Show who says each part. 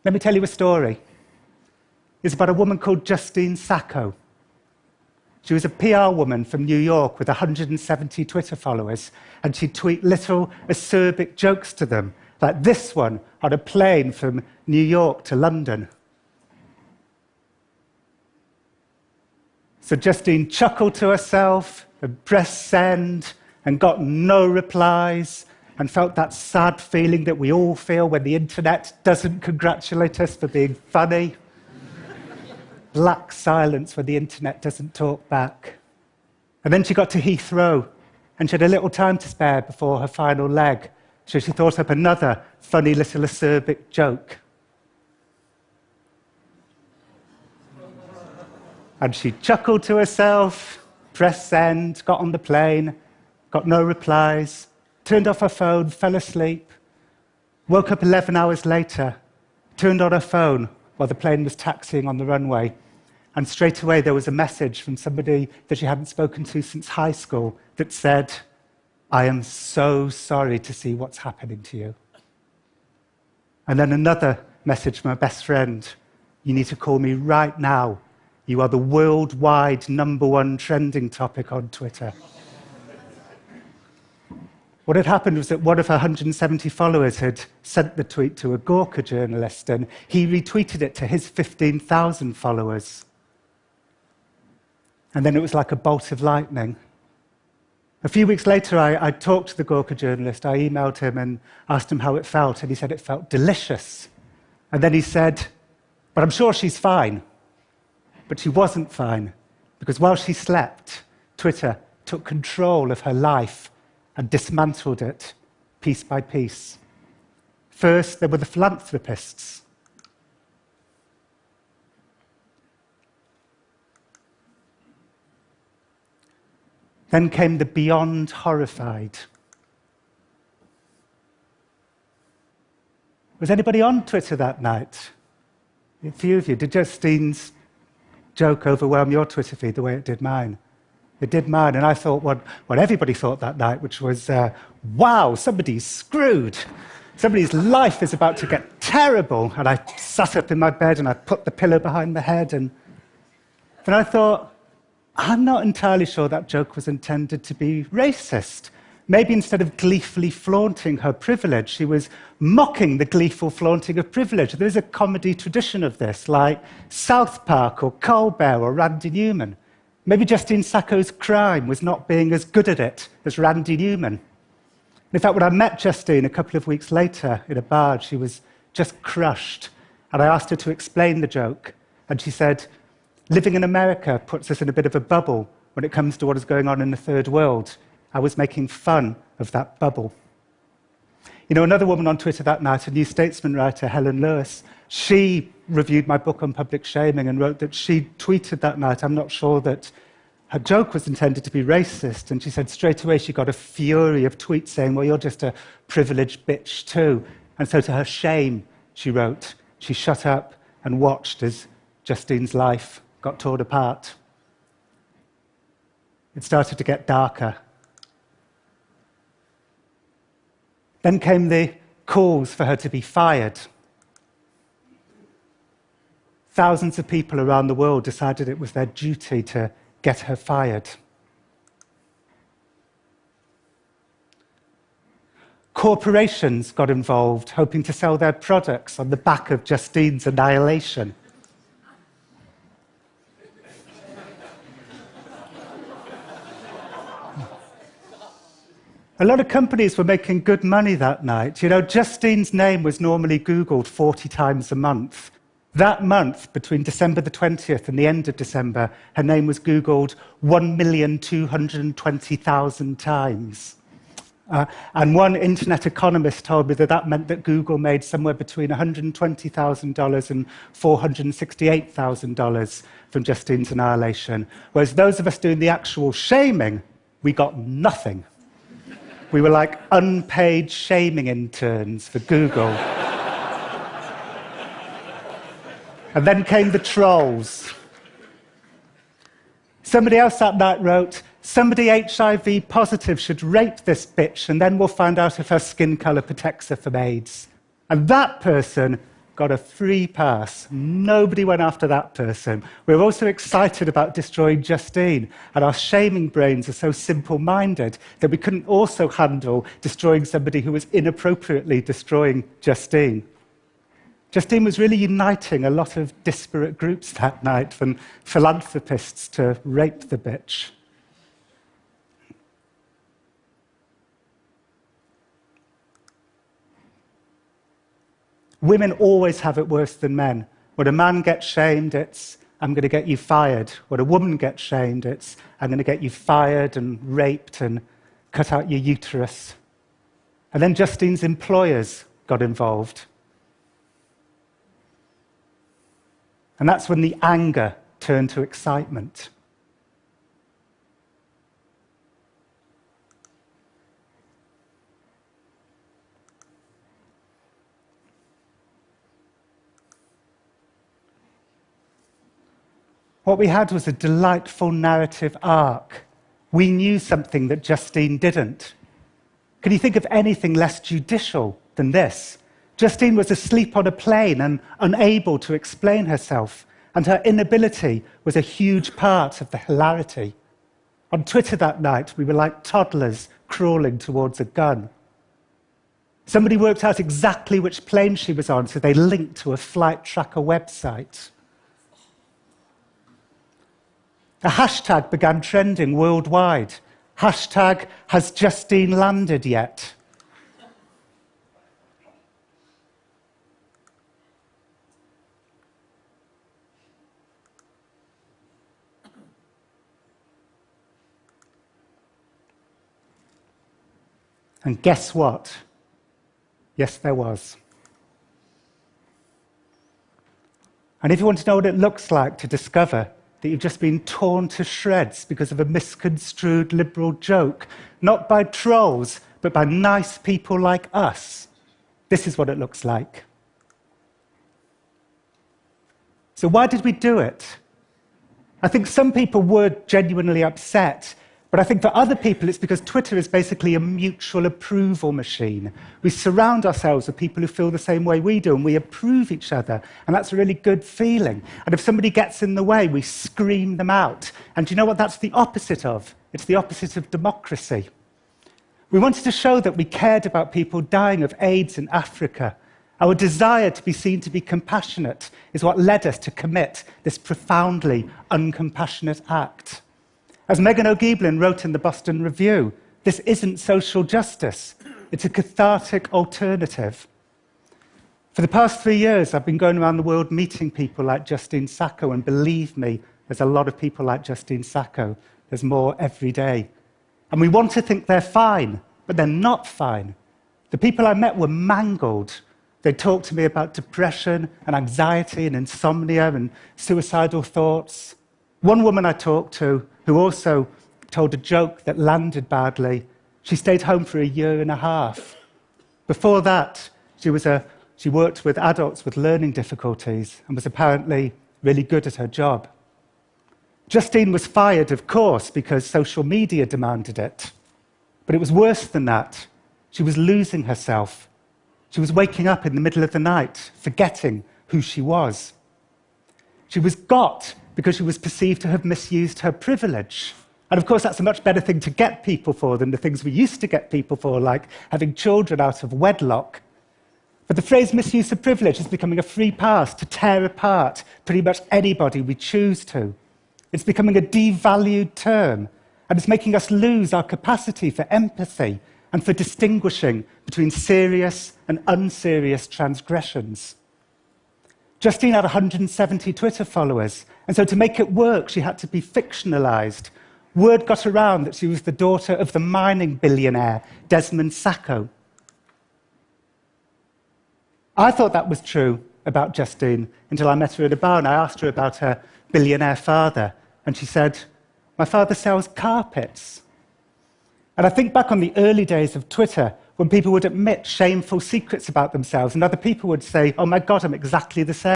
Speaker 1: Let me tell you a story. It's about a woman called Justine Sacco. She was a PR woman from New York with 170 Twitter followers, and she'd tweet little acerbic jokes to them, like this one on a plane from New York to London. So Justine chuckled to herself and pressed send and got no replies and felt that sad feeling that we all feel when the internet doesn't congratulate us for being funny. Black silence when the internet doesn't talk back. And then she got to Heathrow, and she had a little time to spare before her final leg, so she thought up another funny little acerbic joke. And she chuckled to herself, pressed send, got on the plane, got no replies, turned off her phone, fell asleep, woke up 11 hours later, turned on her phone while the plane was taxiing on the runway, and straight away there was a message from somebody that she hadn't spoken to since high school that said, "I am so sorry to see what's happening to you." And then another message from her best friend, "You need to call me right now. You are the worldwide #1 trending topic on Twitter." What had happened was that one of her 170 followers had sent the tweet to a Gawker journalist, and he retweeted it to his 15,000 followers. And then it was like a bolt of lightning. A few weeks later, I talked to the Gawker journalist. I emailed him and asked him how it felt, and he said it felt delicious. And then he said, "But I'm sure she's fine." But she wasn't fine, because while she slept, Twitter took control of her life and dismantled it piece by piece. First, there were the philanthropists. Then came the beyond horrified. Was anybody on Twitter that night? A few of you. Did Justine's joke overwhelm your Twitter feed the way it did mine? It did mine, and I thought what everybody thought that night, which was, wow, somebody's screwed. Somebody's life is about to get terrible. And I sat up in my bed and I put the pillow behind my head, and then I thought, I'm not entirely sure that joke was intended to be racist. Maybe instead of gleefully flaunting her privilege, she was mocking the gleeful flaunting of privilege. There is a comedy tradition of this, like South Park or Colbert or Randy Newman. Maybe Justine Sacco's crime was not being as good at it as Randy Newman. In fact, when I met Justine a couple of weeks later in a bar, she was just crushed. And I asked her to explain the joke. And she said, "Living in America puts us in a bit of a bubble when it comes to what is going on in the third world. I was making fun of that bubble." You know, another woman on Twitter that night, a New Statesman writer, Helen Lewis, she reviewed my book on public shaming and wrote that she tweeted that night, "I'm not sure that her joke was intended to be racist." And she said straight away she got a fury of tweets saying, "Well, you're just a privileged bitch too." And so to her shame, she wrote, she shut up and watched as Justine's life got torn apart. It started to get darker. Then came the calls for her to be fired. Thousands of people around the world decided it was their duty to get her fired. Corporations got involved, hoping to sell their products on the back of Justine's annihilation. A lot of companies were making good money that night. You know, Justine's name was normally Googled 40 times a month. That month, between December the 20th and the end of December, her name was Googled 1,220,000 times. And one internet economist told me that that meant that Google made somewhere between $120,000 and $468,000 from Justine's annihilation. Whereas those of us doing the actual shaming, we got nothing. We were like unpaid shaming interns for Google. And then came the trolls. Somebody else that night wrote, "Somebody HIV positive should rape this bitch, and then we'll find out if her skin color protects her from AIDS." And that person got a free pass. Nobody went after that person. We were also excited about destroying Justine, and our shaming brains are so simple-minded that we couldn't also handle destroying somebody who was inappropriately destroying Justine. Justine was really uniting a lot of disparate groups that night, from philanthropists to rape the bitch. Women always have it worse than men. When a man gets shamed, it's, I'm going to get you fired. When a woman gets shamed, it's, I'm going to get you fired and raped and cut out your uterus. And then Justine's employers got involved. And that's when the anger turned to excitement. What we had was a delightful narrative arc. We knew something that Justine didn't. Can you think of anything less judicial than this? Justine was asleep on a plane and unable to explain herself, and her inability was a huge part of the hilarity. On Twitter that night, we were like toddlers crawling towards a gun. Somebody worked out exactly which plane she was on, so they linked to a flight tracker website. A hashtag began trending worldwide. Hashtag, has Justine landed yet? And guess what? Yes, there was. And if you want to know what it looks like to discover that you've just been torn to shreds because of a misconstrued liberal joke, not by trolls, but by nice people like us, this is what it looks like. So why did we do it? I think some people were genuinely upset, but I think for other people it's because Twitter is basically a mutual approval machine. We surround ourselves with people who feel the same way we do, and we approve each other, and that's a really good feeling. And if somebody gets in the way, we scream them out. And do you know what that's the opposite of? It's the opposite of democracy. We wanted to show that we cared about people dying of AIDS in Africa. Our desire to be seen to be compassionate is what led us to commit this profoundly uncompassionate act. As Megan O'Geeblin wrote in the Boston Review, this isn't social justice. It's a cathartic alternative. For the past 3 years, I've been going around the world meeting people like Justine Sacco, and believe me, there's a lot of people like Justine Sacco. There's more every day. And we want to think they're fine, but they're not fine. The people I met were mangled. They talked to me about depression and anxiety and insomnia and suicidal thoughts. One woman I talked to, who also told a joke that landed badly, she stayed home for 1.5 years. Before that, she worked with adults with learning difficulties and was apparently really good at her job. Justine was fired, of course, because social media demanded it. But it was worse than that. She was losing herself. She was waking up in the middle of the night, forgetting who she was. She was got because she was perceived to have misused her privilege. And of course, that's a much better thing to get people for than the things we used to get people for, like having children out of wedlock. But the phrase misuse of privilege is becoming a free pass to tear apart pretty much anybody we choose to. It's becoming a devalued term, and it's making us lose our capacity for empathy and for distinguishing between serious and unserious transgressions. Justine had 170 Twitter followers, and so to make it work, she had to be fictionalized. Word got around that she was the daughter of the mining billionaire Desmond Sacco. I thought that was true about Justine until I met her at a bar and I asked her about her billionaire father, and she said, "My father sells carpets." And I think back on the early days of Twitter, when people would admit shameful secrets about themselves, and other people would say, "Oh my God, I'm exactly the same."